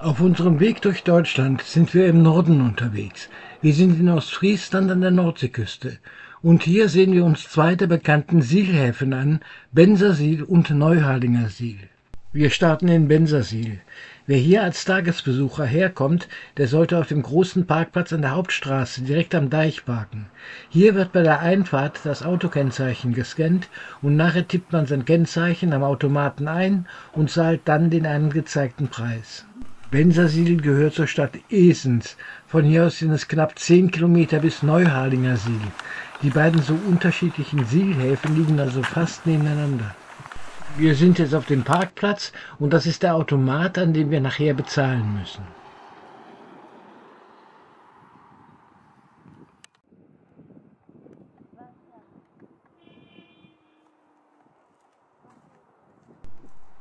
Auf unserem Weg durch Deutschland sind wir im Norden unterwegs. Wir sind in Ostfriesland an der Nordseeküste. Und hier sehen wir uns zwei der bekannten Sihlhäfen an, Bensersiel und Neuharlingersiel. Wir starten in Bensersiel. Wer hier als Tagesbesucher herkommt, der sollte auf dem großen Parkplatz an der Hauptstraße direkt am Deich parken. Hier wird bei der Einfahrt das Autokennzeichen gescannt und nachher tippt man sein Kennzeichen am Automaten ein und zahlt dann den angezeigten Preis. Bensersiel gehört zur Stadt Esens. Von hier aus sind es knapp 10 Kilometer bis Neuharlingersiel. Die beiden so unterschiedlichen Sielhäfen liegen also fast nebeneinander. Wir sind jetzt auf dem Parkplatz und das ist der Automat, an dem wir nachher bezahlen müssen.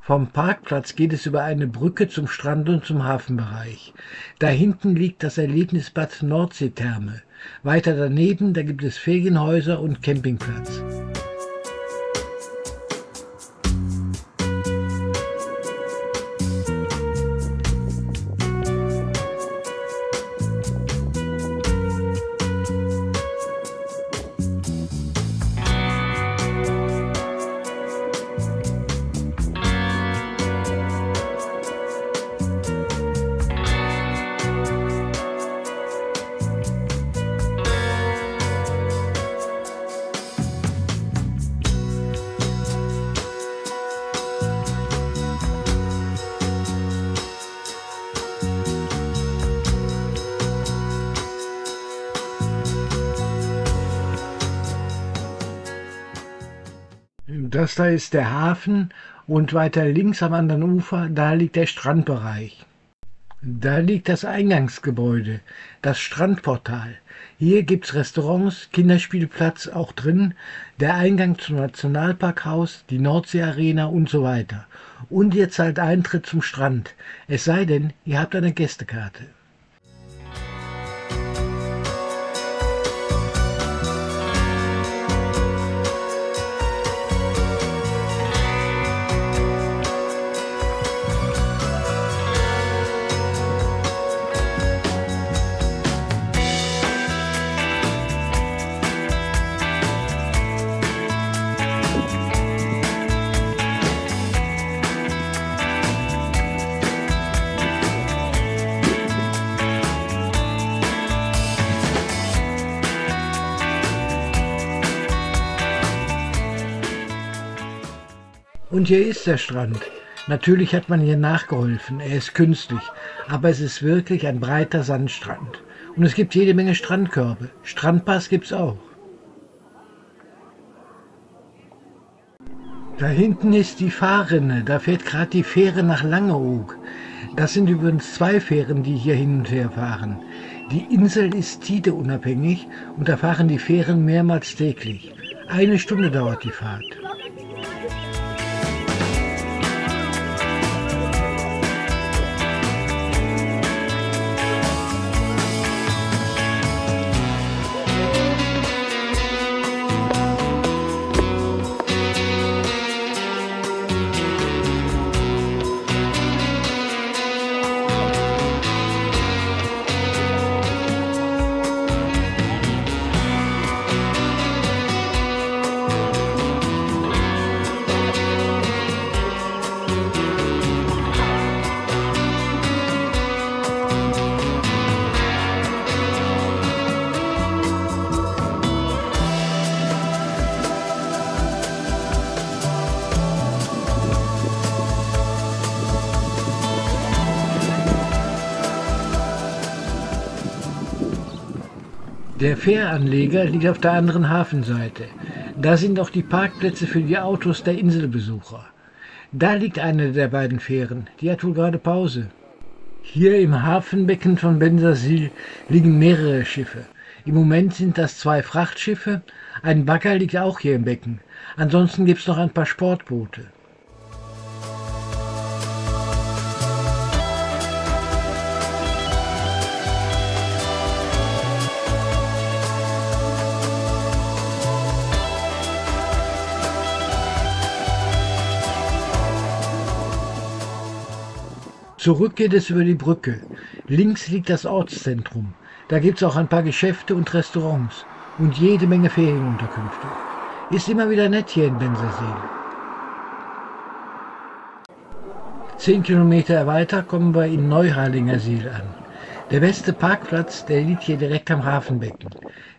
Vom Parkplatz geht es über eine Brücke zum Strand und zum Hafenbereich. Da hinten liegt das Erlebnisbad Nordseetherme. Weiter daneben, da gibt es Ferienhäuser und Campingplatz. Das da ist der Hafen und weiter links am anderen Ufer, da liegt der Strandbereich. Da liegt das Eingangsgebäude, das Strandportal. Hier gibt's Restaurants, Kinderspielplatz auch drin, der Eingang zum Nationalparkhaus, die Nordseearena und so weiter. Und ihr zahlt Eintritt zum Strand, es sei denn, ihr habt eine Gästekarte. Und hier ist der Strand. Natürlich hat man hier nachgeholfen, er ist künstlich, aber es ist wirklich ein breiter Sandstrand. Und es gibt jede Menge Strandkörbe. Strandpass gibt's auch. Da hinten ist die Fahrrinne, da fährt gerade die Fähre nach Langeoog. Das sind übrigens zwei Fähren, die hier hin und her fahren. Die Insel ist tideunabhängig und da fahren die Fähren mehrmals täglich. 1 Stunde dauert die Fahrt. Der Fähranleger liegt auf der anderen Hafenseite. Da sind auch die Parkplätze für die Autos der Inselbesucher. Da liegt eine der beiden Fähren, die hat wohl gerade Pause. Hier im Hafenbecken von Bensersiel liegen mehrere Schiffe. Im Moment sind das 2 Frachtschiffe, ein Bagger liegt auch hier im Becken. Ansonsten gibt es noch ein paar Sportboote. Zurück geht es über die Brücke. Links liegt das Ortszentrum. Da gibt es auch ein paar Geschäfte und Restaurants und jede Menge Ferienunterkünfte. Ist immer wieder nett hier in Bensersiel. 10 Kilometer weiter kommen wir in Neuharlingersiel an. Der beste Parkplatz, der liegt hier direkt am Hafenbecken.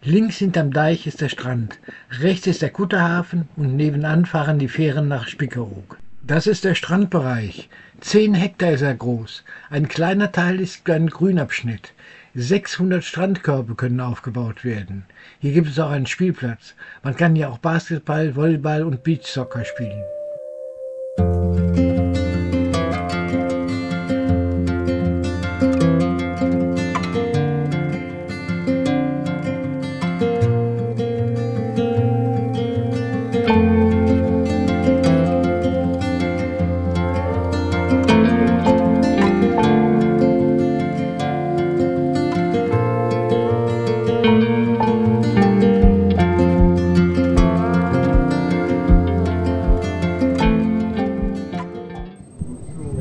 Links hinterm Deich ist der Strand, rechts ist der Kutterhafen und nebenan fahren die Fähren nach Spiekeroog. Das ist der Strandbereich. 10 Hektar ist er groß. Ein kleiner Teil ist ein Grünabschnitt. 600 Strandkörbe können aufgebaut werden. Hier gibt es auch einen Spielplatz. Man kann hier auch Basketball, Volleyball und Beachsoccer spielen.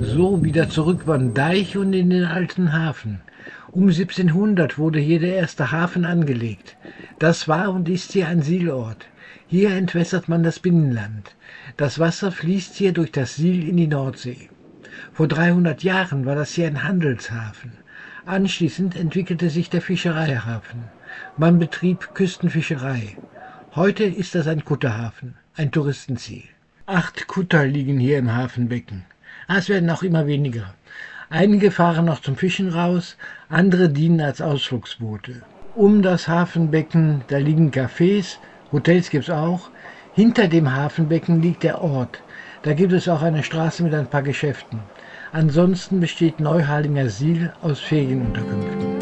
So wieder zurück über den Deich und in den alten Hafen. Um 1700 wurde hier der erste Hafen angelegt. Das war und ist hier ein Sielort. Hier entwässert man das Binnenland. Das Wasser fließt hier durch das Siel in die Nordsee. Vor 300 Jahren war das hier ein Handelshafen. Anschließend entwickelte sich der Fischereihafen. Man betrieb Küstenfischerei. Heute ist das ein Kutterhafen, ein Touristenziel. 8 Kutter liegen hier im Hafenbecken. Es werden auch immer weniger. Einige fahren noch zum Fischen raus, andere dienen als Ausflugsboote. Um das Hafenbecken, da liegen Cafés, Hotels gibt es auch. Hinter dem Hafenbecken liegt der Ort. Da gibt es auch eine Straße mit ein paar Geschäften. Ansonsten besteht Neuharlingersiel aus Ferienunterkünften.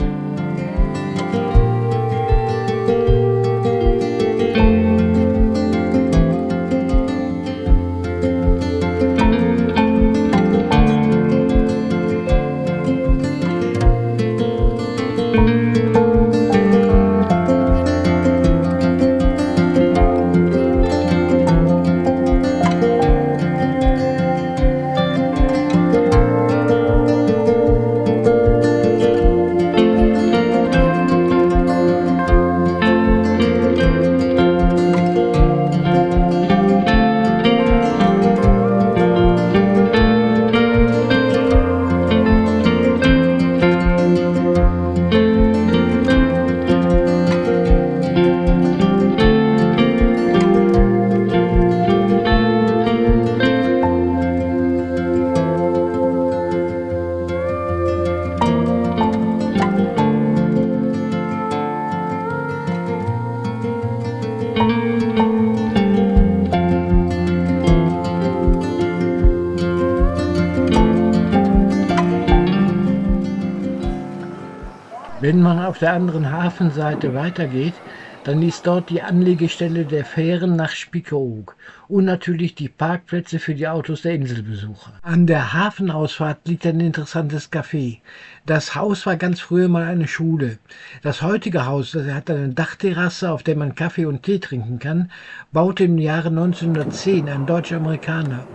Wenn man auf der anderen Hafenseite weitergeht, dann ist dort die Anlegestelle der Fähren nach Spiekeroog und natürlich die Parkplätze für die Autos der Inselbesucher. An der Hafenausfahrt liegt ein interessantes Café. Das Haus war ganz früher mal eine Schule. Das heutige Haus, das hat eine Dachterrasse, auf der man Kaffee und Tee trinken kann, baute im Jahre 1910 ein Deutsch-Amerikaner.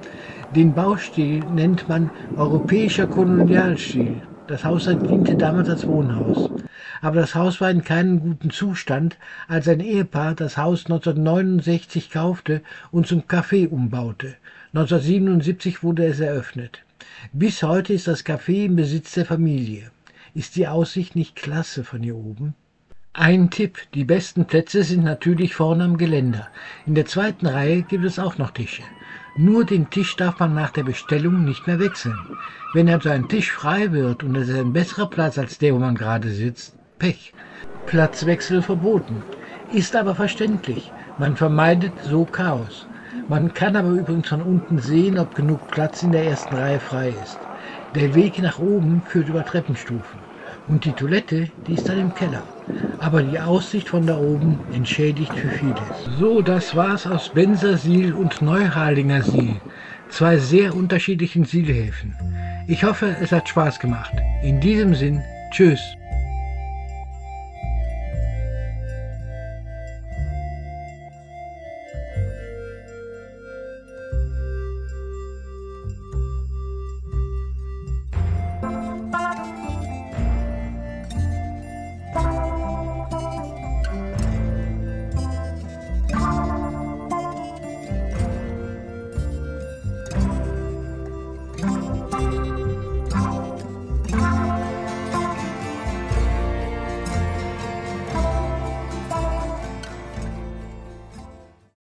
Den Baustil nennt man europäischer Kolonialstil. Das Haus diente damals als Wohnhaus. Aber das Haus war in keinem guten Zustand, als ein Ehepaar das Haus 1969 kaufte und zum Café umbaute. 1977 wurde es eröffnet. Bis heute ist das Café im Besitz der Familie. Ist die Aussicht nicht klasse von hier oben? Ein Tipp, die besten Plätze sind natürlich vorne am Geländer. In der zweiten Reihe gibt es auch noch Tische. Nur den Tisch darf man nach der Bestellung nicht mehr wechseln. Wenn also ein Tisch frei wird und es ist ein besserer Platz als der, wo man gerade sitzt, Pech. Platzwechsel verboten. Ist aber verständlich. Man vermeidet so Chaos. Man kann aber übrigens von unten sehen, ob genug Platz in der ersten Reihe frei ist. Der Weg nach oben führt über Treppenstufen. Und die Toilette, die ist dann im Keller. Aber die Aussicht von da oben entschädigt für vieles. So, das war's aus Bensersiel und Neuharlingersiel. 2 sehr unterschiedlichen Sielhäfen. Ich hoffe, es hat Spaß gemacht. In diesem Sinn, tschüss.